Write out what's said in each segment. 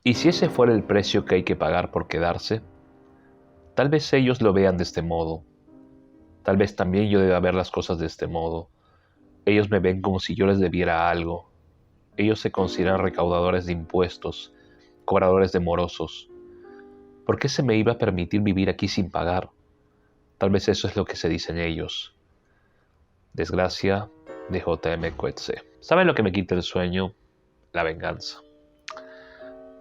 ¿Y si ese fuera el precio que hay que pagar por quedarse? Tal vez ellos lo vean de este modo. Tal vez también yo deba ver las cosas de este modo. Ellos me ven como si yo les debiera algo. Ellos se consideran recaudadores de impuestos, cobradores de morosos. ¿Por qué se me iba a permitir vivir aquí sin pagar? Tal vez eso es lo que se dicen ellos. Desgracia de J.M. Coetzee. ¿Saben lo que me quita el sueño? La venganza.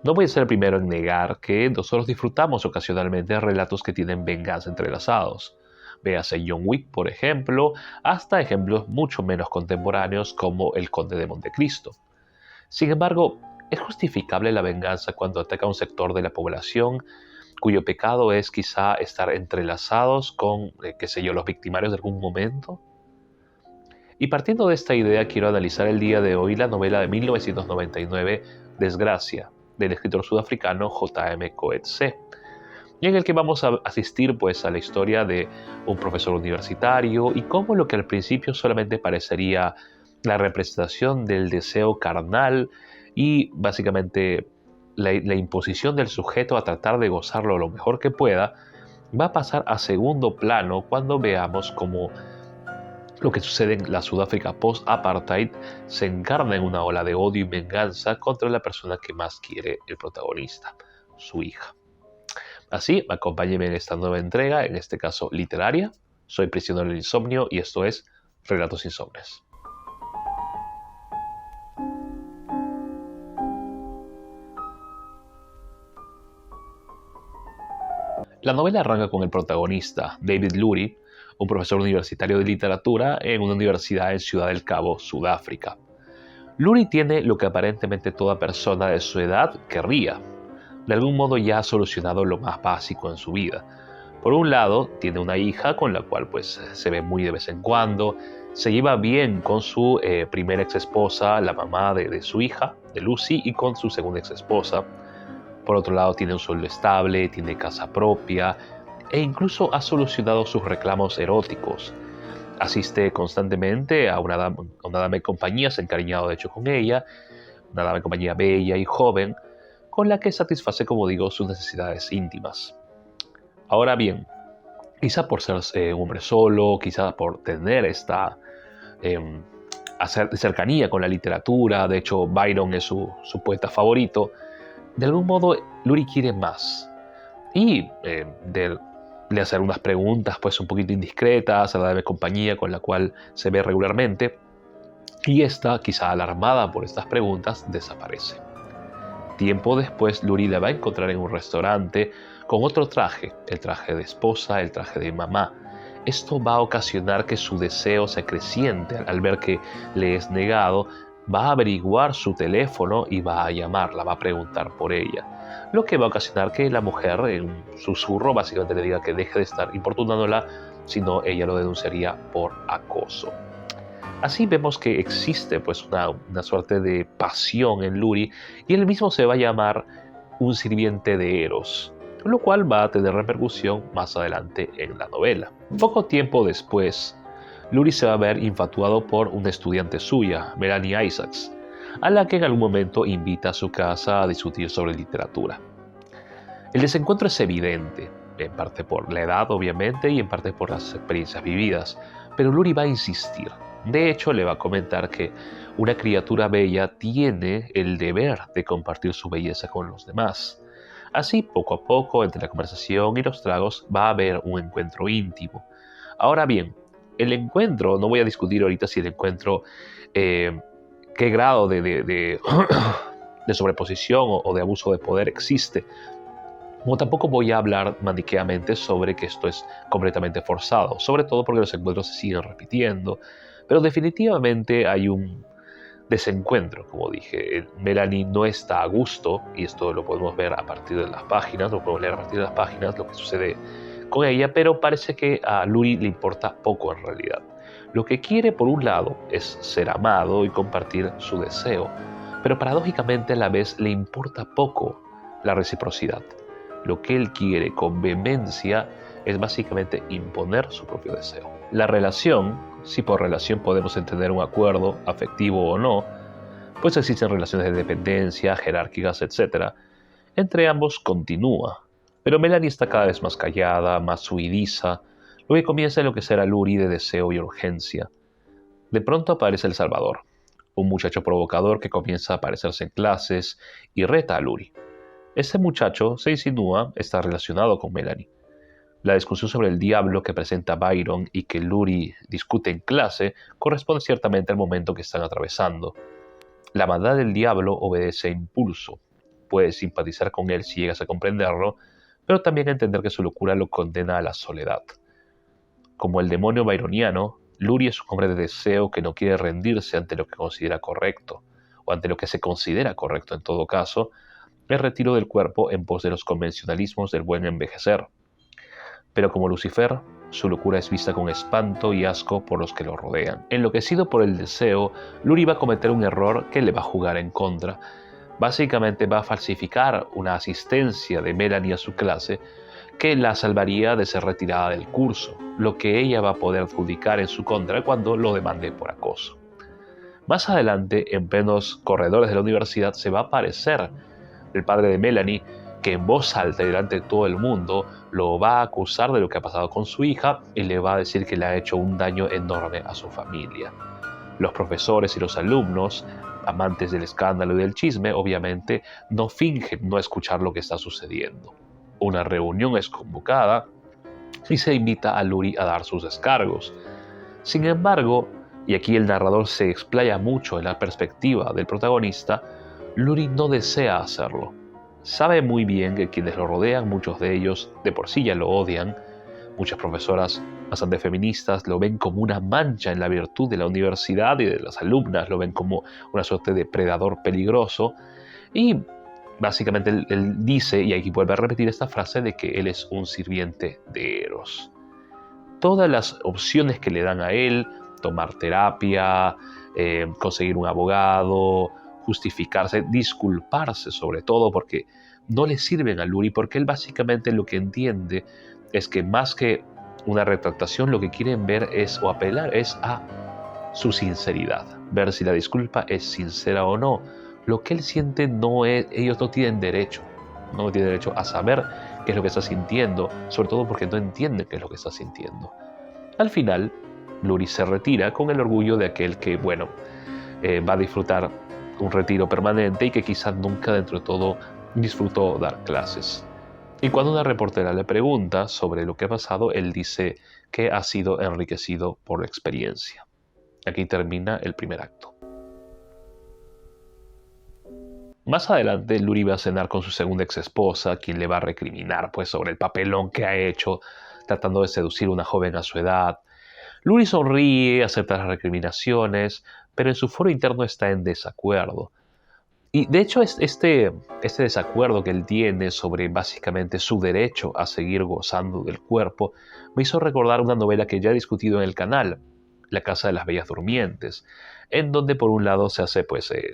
No voy a ser el primero en negar que nosotros disfrutamos ocasionalmente de relatos que tienen venganza entrelazados. Véase John Wick, por ejemplo, hasta ejemplos mucho menos contemporáneos como El Conde de Montecristo. Sin embargo, ¿es justificable la venganza cuando ataca a un sector de la población cuyo pecado es quizá estar entrelazados con, los victimarios de algún momento? Y partiendo de esta idea, quiero analizar el día de hoy la novela de 1999, Desgracia, del escritor sudafricano J.M. Coetzee, y en el que vamos a asistir pues a la historia de un profesor universitario y cómo lo que al principio solamente parecería la representación del deseo carnal y básicamente la imposición del sujeto a tratar de gozarlo lo mejor que pueda, va a pasar a segundo plano cuando veamos cómo lo que sucede en la Sudáfrica post-apartheid se encarna en una ola de odio y venganza contra la persona que más quiere el protagonista, su hija. Así, acompáñenme en esta nueva entrega, en este caso literaria. Soy prisionero del insomnio y esto es Relatos Insomnes. La novela arranca con el protagonista, David Lurie, un profesor universitario de literatura en una universidad en Ciudad del Cabo, Sudáfrica. Lurie tiene lo que aparentemente toda persona de su edad querría. De algún modo ya ha solucionado lo más básico en su vida. Por un lado, tiene una hija con la cual pues se ve muy de vez en cuando, se lleva bien con su primera ex esposa, la mamá de su hija, de Lucy, y con su segunda ex esposa. Por otro lado, tiene un sueldo estable, tiene casa propia e incluso ha solucionado sus reclamos eróticos. Asiste constantemente a una dama de compañía, se ha encariñado de hecho con ella, una dama de compañía bella y joven, con la que satisface, como digo, sus necesidades íntimas. Ahora bien, quizá por ser un hombre solo, quizá por tener esta cercanía con la literatura, de hecho Byron es su poeta favorito, de algún modo Lurie quiere más. Y de hacer unas preguntas pues un poquito indiscretas a la de compañía con la cual se ve regularmente, y esta, quizá alarmada por estas preguntas, desaparece. Tiempo después, Lurie la va a encontrar en un restaurante con otro traje, el traje de esposa, el traje de mamá. Esto va a ocasionar que su deseo se acreciente al ver que le es negado, va a averiguar su teléfono y va a llamarla, va a preguntar por ella. Lo que va a ocasionar que la mujer, en un susurro, básicamente le diga que deje de estar importunándola, si no ella lo denunciaría por acoso. Así vemos que existe pues una suerte de pasión en Lurie y él mismo se va a llamar un sirviente de Eros, lo cual va a tener repercusión más adelante en la novela. Poco tiempo después, Lurie se va a ver infatuado por una estudiante suya, Melanie Isaacs, a la que en algún momento invita a su casa a discutir sobre literatura. El desencuentro es evidente, en parte por la edad obviamente y en parte por las experiencias vividas, pero Lurie va a insistir. De hecho, le va a comentar que una criatura bella tiene el deber de compartir su belleza con los demás. Así, poco a poco, entre la conversación y los tragos, va a haber un encuentro íntimo. Ahora bien, el encuentro, no voy a discutir ahorita si el encuentro, qué grado de sobreposición o de abuso de poder existe. Como tampoco voy a hablar maniqueamente sobre que esto es completamente forzado, sobre todo porque los encuentros se siguen repitiendo, pero definitivamente hay un desencuentro, como dije. Melanie no está a gusto, y esto lo podemos ver a partir de las páginas, lo podemos leer a partir de las páginas, lo que sucede con ella, pero parece que a Lurie le importa poco en realidad. Lo que quiere, por un lado, es ser amado y compartir su deseo, pero paradójicamente a la vez le importa poco la reciprocidad. Lo que él quiere con vehemencia es básicamente imponer su propio deseo. La relación, si por relación podemos entender un acuerdo afectivo o no, pues existen relaciones de dependencia, jerárquicas, etc. entre ambos continúa, pero Melanie está cada vez más callada, más huidiza, lo que comienza a enloquecer a Luri de deseo y urgencia. De pronto aparece el Salvador, un muchacho provocador que comienza a aparecerse en clases y reta a Luri. Este muchacho, se insinúa, está relacionado con Melanie. La discusión sobre el diablo que presenta Byron y que Luri discute en clase corresponde ciertamente al momento que están atravesando. La maldad del diablo obedece a impulso. Puedes simpatizar con él si llegas a comprenderlo, pero también entender que su locura lo condena a la soledad. Como el demonio byroniano, Luri es un hombre de deseo que no quiere rendirse ante lo que considera correcto, o ante lo que se considera correcto en todo caso, el retiro del cuerpo en pos de los convencionalismos del buen envejecer. Pero como Lucifer, su locura es vista con espanto y asco por los que lo rodean. Enloquecido por el deseo, Luri va a cometer un error que le va a jugar en contra. Básicamente va a falsificar una asistencia de Melanie a su clase que la salvaría de ser retirada del curso, lo que ella va a poder adjudicar en su contra cuando lo demande por acoso. Más adelante, en plenos corredores de la universidad, se va a aparecer el padre de Melanie, que en voz alta y delante de todo el mundo lo va a acusar de lo que ha pasado con su hija y le va a decir que le ha hecho un daño enorme a su familia. Los profesores y los alumnos, amantes del escándalo y del chisme, obviamente no fingen no escuchar lo que está sucediendo. Una reunión es convocada y se invita a Luri a dar sus descargos. Sin embargo, y aquí el narrador se explaya mucho en la perspectiva del protagonista, Luri no desea hacerlo. Sabe muy bien que quienes lo rodean, muchos de ellos de por sí ya lo odian. Muchas profesoras bastante feministas lo ven como una mancha en la virtud de la universidad y de las alumnas, lo ven como una suerte de predador peligroso. Y básicamente él dice, y aquí vuelve a repetir esta frase, de que él es un sirviente de Eros. Todas las opciones que le dan a él, tomar terapia, conseguir un abogado, justificarse, disculparse sobre todo, porque no le sirven a Luri, porque él básicamente lo que entiende es que más que una retractación, lo que quieren ver es, o apelar es a su sinceridad, ver si la disculpa es sincera o no. Lo que él siente no es, ellos no tienen derecho a saber qué es lo que está sintiendo, sobre todo porque no entienden qué es lo que está sintiendo. Al final, Luri se retira con el orgullo de aquel que, va a disfrutar un retiro permanente y que quizás nunca dentro de todo disfrutó dar clases. Y cuando una reportera le pregunta sobre lo que ha pasado, él dice que ha sido enriquecido por la experiencia. Aquí termina el primer acto. Más adelante, Luri va a cenar con su segunda exesposa, quien le va a recriminar sobre el papelón que ha hecho tratando de seducir a una joven a su edad. Luri sonríe, acepta las recriminaciones, pero en su foro interno está en desacuerdo. Y de hecho este desacuerdo que él tiene sobre básicamente su derecho a seguir gozando del cuerpo me hizo recordar una novela que ya he discutido en el canal, La Casa de las Bellas Durmientes, en donde por un lado se hace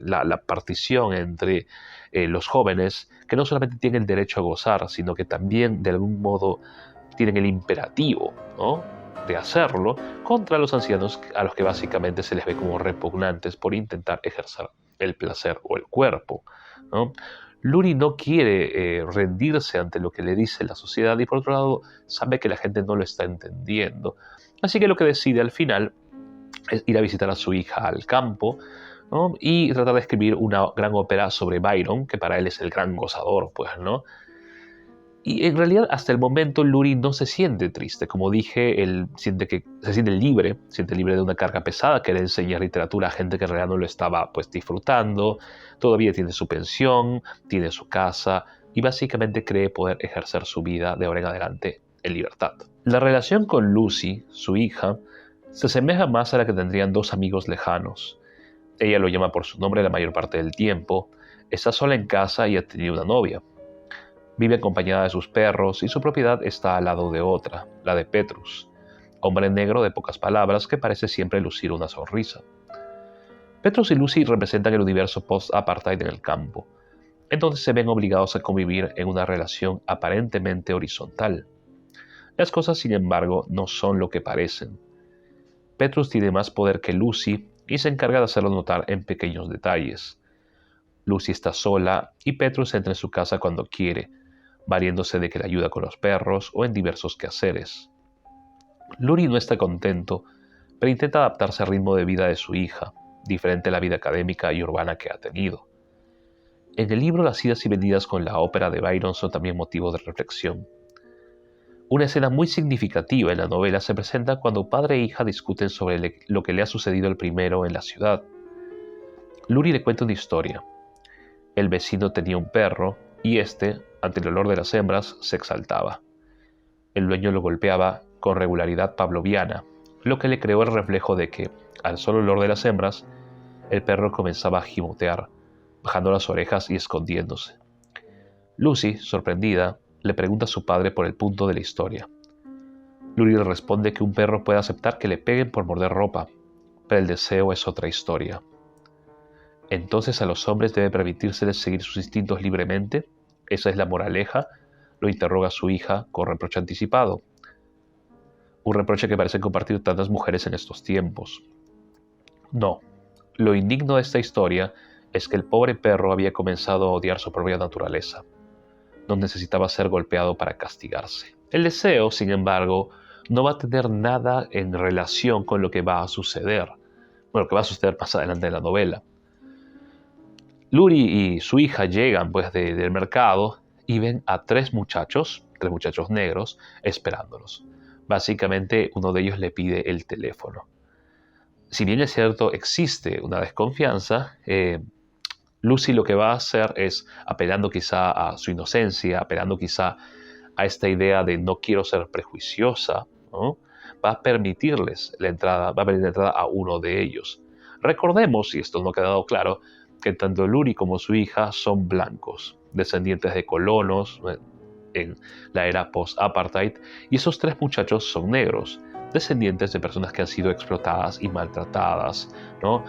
la partición entre los jóvenes que no solamente tienen el derecho a gozar, sino que también de algún modo tienen el imperativo, ¿no?, de hacerlo, contra los ancianos a los que básicamente se les ve como repugnantes por intentar ejercer el placer o el cuerpo, ¿no? Luri no quiere rendirse ante lo que le dice la sociedad y por otro lado sabe que la gente no lo está entendiendo. Así que lo que decide al final es ir a visitar a su hija al campo, ¿no?, y tratar de escribir una gran ópera sobre Byron, que para él es el gran gozador, ¿no? Y en realidad hasta el momento Luri no se siente triste. Como dije, él siente que se siente libre de una carga pesada, que era enseñar literatura a gente que en realidad no lo estaba disfrutando. Todavía tiene su pensión, tiene su casa y básicamente cree poder ejercer su vida de ahora en adelante en libertad. La relación con Lucy, su hija, se asemeja más a la que tendrían dos amigos lejanos. Ella lo llama por su nombre la mayor parte del tiempo, está sola en casa y ha tenido una novia. Vive acompañada de sus perros y su propiedad está al lado de otra, la de Petrus, hombre negro de pocas palabras que parece siempre lucir una sonrisa. Petrus y Lucy representan el universo post-apartheid en el campo, entonces se ven obligados a convivir en una relación aparentemente horizontal. Las cosas, sin embargo, no son lo que parecen. Petrus tiene más poder que Lucy y se encarga de hacerlo notar en pequeños detalles. Lucy está sola y Petrus entra en su casa cuando quiere, valiéndose de que le ayuda con los perros o en diversos quehaceres. Lurie no está contento, pero intenta adaptarse al ritmo de vida de su hija, diferente a la vida académica y urbana que ha tenido. En el libro las idas y venidas con la ópera de Byron son también motivo de reflexión. Una escena muy significativa en la novela se presenta cuando padre e hija discuten sobre lo que le ha sucedido al primero en la ciudad. Lurie le cuenta una historia. El vecino tenía un perro y este, ante el olor de las hembras, se exaltaba. El dueño lo golpeaba con regularidad pavloviana, lo que le creó el reflejo de que, al solo olor de las hembras, el perro comenzaba a gimotear, bajando las orejas y escondiéndose. Lucy, sorprendida, le pregunta a su padre por el punto de la historia. Lurie le responde que un perro puede aceptar que le peguen por morder ropa, pero el deseo es otra historia. ¿Entonces a los hombres debe permitírseles seguir sus instintos libremente? ¿Esa es la moraleja? Lo interroga su hija con reproche anticipado. Un reproche que parecen compartir tantas mujeres en estos tiempos. No, lo indigno de esta historia es que el pobre perro había comenzado a odiar su propia naturaleza. No necesitaba ser golpeado para castigarse. El deseo, sin embargo, no va a tener nada en relación con lo que va a suceder. Bueno, lo que va a suceder más adelante en la novela. Lurie y su hija llegan del mercado y ven a tres muchachos negros, esperándolos. Básicamente, uno de ellos le pide el teléfono. Si bien es cierto, existe una desconfianza, Lucy lo que va a hacer es, apelando quizá a su inocencia, apelando quizá a esta idea de no quiero ser prejuiciosa, ¿no? Va a permitirles la entrada, va a permitir la entrada a uno de ellos. Recordemos, y esto no ha quedado claro, que tanto Lurie como su hija son blancos, descendientes de colonos en la era post-apartheid, y esos tres muchachos son negros, descendientes de personas que han sido explotadas y maltratadas, ¿no?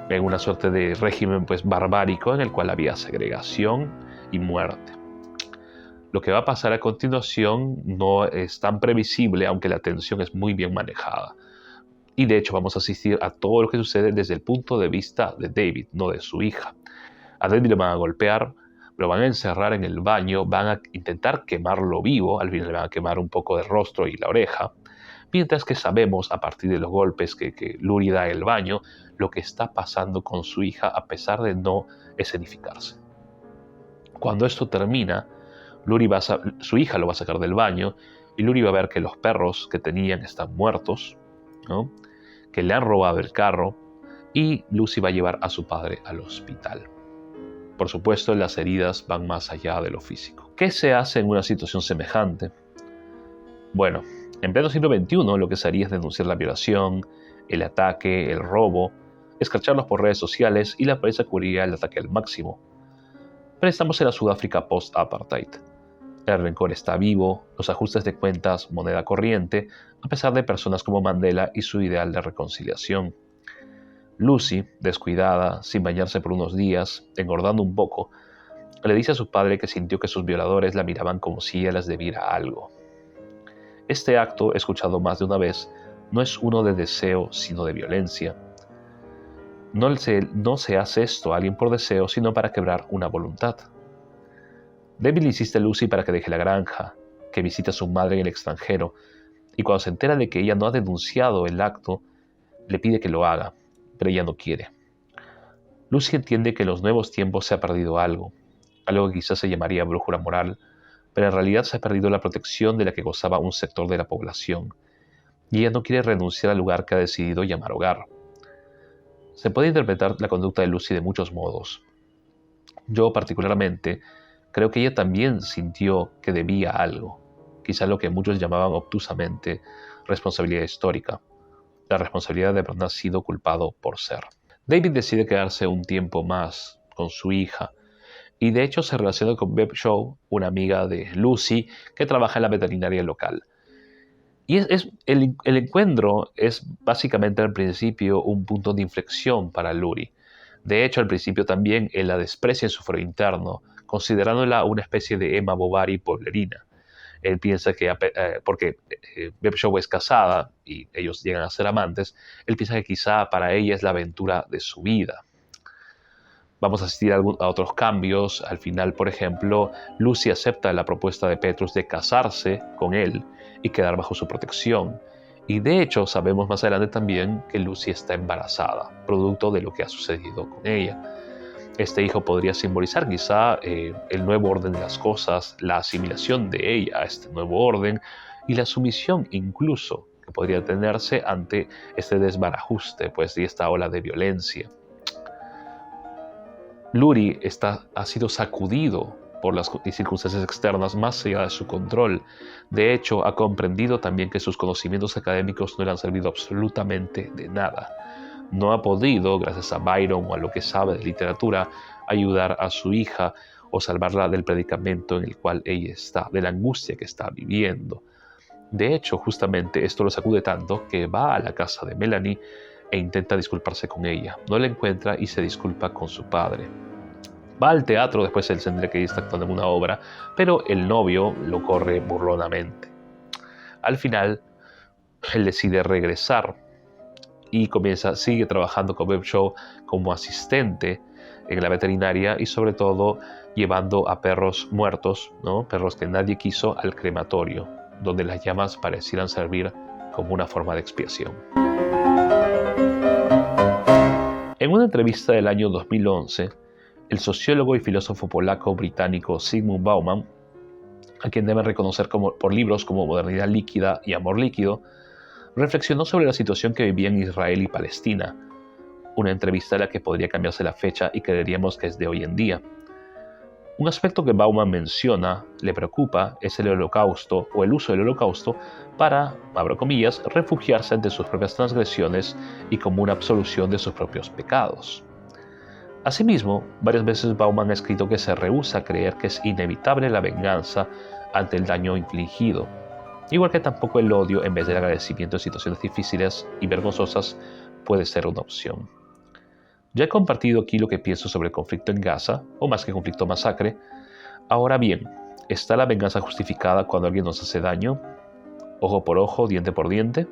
En una suerte de régimen barbárico en el cual había segregación y muerte. Lo que va a pasar a continuación no es tan previsible, aunque la tensión es muy bien manejada. Y de hecho vamos a asistir a todo lo que sucede desde el punto de vista de David, no de su hija. A David le van a golpear, lo van a encerrar en el baño, van a intentar quemarlo vivo, al final le van a quemar un poco el rostro y la oreja, mientras que sabemos a partir de los golpes que Lurie da en el baño lo que está pasando con su hija a pesar de no escenificarse. Cuando esto termina, su hija lo va a sacar del baño y Lurie va a ver que los perros que tenían están muertos, ¿no? Que le han robado el carro y Lucy va a llevar a su padre al hospital. Por supuesto, las heridas van más allá de lo físico. ¿Qué se hace en una situación semejante? Bueno, en pleno siglo XXI lo que se haría es denunciar la violación, el ataque, el robo, escracharlos por redes sociales y la prensa cubriría el ataque al máximo. Pero estamos en la Sudáfrica post-apartheid. El rencor está vivo, los ajustes de cuentas moneda corriente, a pesar de personas como Mandela y su ideal de reconciliación. Lucy, descuidada, sin bañarse por unos días, engordando un poco, le dice a su padre que sintió que sus violadores la miraban como si ella les debiera algo. Este acto, escuchado más de una vez, no es uno de deseo, sino de violencia. No se hace esto a alguien por deseo, sino para quebrar una voluntad. David le insiste a Lucy para que deje la granja, que visite a su madre en el extranjero, y cuando se entera de que ella no ha denunciado el acto, le pide que lo haga, pero ella no quiere. Lucy entiende que en los nuevos tiempos se ha perdido algo que quizás se llamaría brújula moral, pero en realidad se ha perdido la protección de la que gozaba un sector de la población, y ella no quiere renunciar al lugar que ha decidido llamar hogar. Se puede interpretar la conducta de Lucy de muchos modos. Yo particularmente creo que ella también sintió que debía algo, quizá lo que muchos llamaban obtusamente responsabilidad histórica, la responsabilidad de haber nacido culpado por ser. David decide quedarse un tiempo más con su hija y de hecho se relaciona con Bev Shaw, una amiga de Lucy que trabaja en la veterinaria local. Y el encuentro es básicamente al principio un punto de inflexión para Lurie. De hecho, al principio también él la desprecia en su foro interno, considerándola una especie de Emma Bovary pueblerina. Él piensa que, porque Bev Shaw es casada y ellos llegan a ser amantes, él piensa que quizá para ella es la aventura de su vida. Vamos a asistir a otros cambios. Al final, por ejemplo, Lucy acepta la propuesta de Petrus de casarse con él y quedar bajo su protección. Y de hecho, sabemos más adelante también que Lucy está embarazada, producto de lo que ha sucedido con ella. Este hijo podría simbolizar quizá el nuevo orden de las cosas, la asimilación de ella a este nuevo orden y la sumisión incluso que podría tenerse ante este desbarajuste pues, y esta ola de violencia. Luri ha sido sacudido por las circunstancias externas más allá de su control. De hecho, ha comprendido también que sus conocimientos académicos no le han servido absolutamente de nada. No ha podido, gracias a Byron o a lo que sabe de literatura, ayudar a su hija o salvarla del predicamento en el cual ella está, de la angustia que está viviendo. De hecho, justamente esto lo sacude tanto que va a la casa de Melanie e intenta disculparse con ella. No la encuentra y se disculpa con su padre. Va al teatro, después él tendría que estar actuando en una obra, pero el novio lo corre burlonamente. Al final, él decide regresar y sigue trabajando con Web Show como asistente en la veterinaria y sobre todo llevando a perros muertos, ¿no? Perros que nadie quiso, al crematorio, donde las llamas parecieran servir como una forma de expiación. En una entrevista del año 2011, el sociólogo y filósofo polaco-británico Zygmunt Bauman, a quien deben reconocer por libros como Modernidad líquida y Amor líquido, reflexionó sobre la situación que vivían Israel y Palestina, una entrevista a la que podría cambiarse la fecha y creeríamos que es de hoy en día. Un aspecto que Bauman menciona, le preocupa, es el holocausto o el uso del holocausto para, abro comillas, refugiarse ante sus propias transgresiones y como una absolución de sus propios pecados. Asimismo, varias veces Bauman ha escrito que se rehúsa a creer que es inevitable la venganza ante el daño infligido, igual que tampoco el odio en vez del agradecimiento en situaciones difíciles y vergonzosas puede ser una opción. Ya he compartido aquí lo que pienso sobre el conflicto en Gaza, o más que conflicto, masacre. Ahora bien, ¿está la venganza justificada cuando alguien nos hace daño? ¿Ojo por ojo, diente por diente?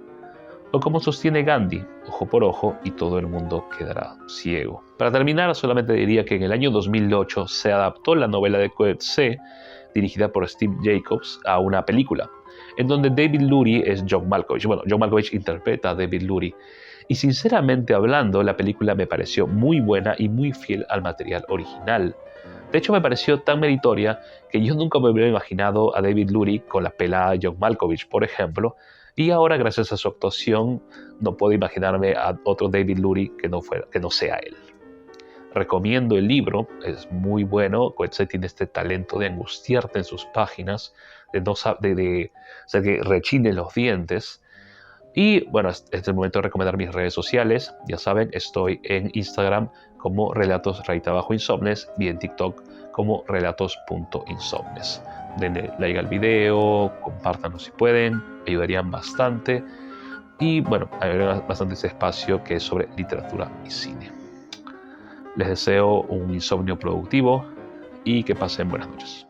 O como sostiene Gandhi, ojo por ojo y todo el mundo quedará ciego. Para terminar, solamente diría que en el año 2008 se adaptó la novela de Coetzee, dirigida por Steve Jacobs, a una película, en donde David Lurie es John Malkovich. Bueno, John Malkovich interpreta a David Lurie. Y sinceramente hablando, la película me pareció muy buena y muy fiel al material original. De hecho, me pareció tan meritoria que yo nunca me hubiera imaginado a David Lurie con la pelada John Malkovich, por ejemplo, y ahora, gracias a su actuación, no puedo imaginarme a otro David Lurie que no sea él. Recomiendo el libro, es muy bueno. Coetzee tiene este talento de angustiarte en sus páginas, de hacer que rechinen los dientes. Y bueno, este es el momento de recomendar mis redes sociales. Ya saben, estoy en Instagram como relatos_insomnes y en TikTok como relatos.insomnes. Denle like al video, compártanlo si pueden, ayudarían bastante. Y bueno, hay bastante ese espacio que es sobre literatura y cine. Les deseo un insomnio productivo y que pasen buenas noches.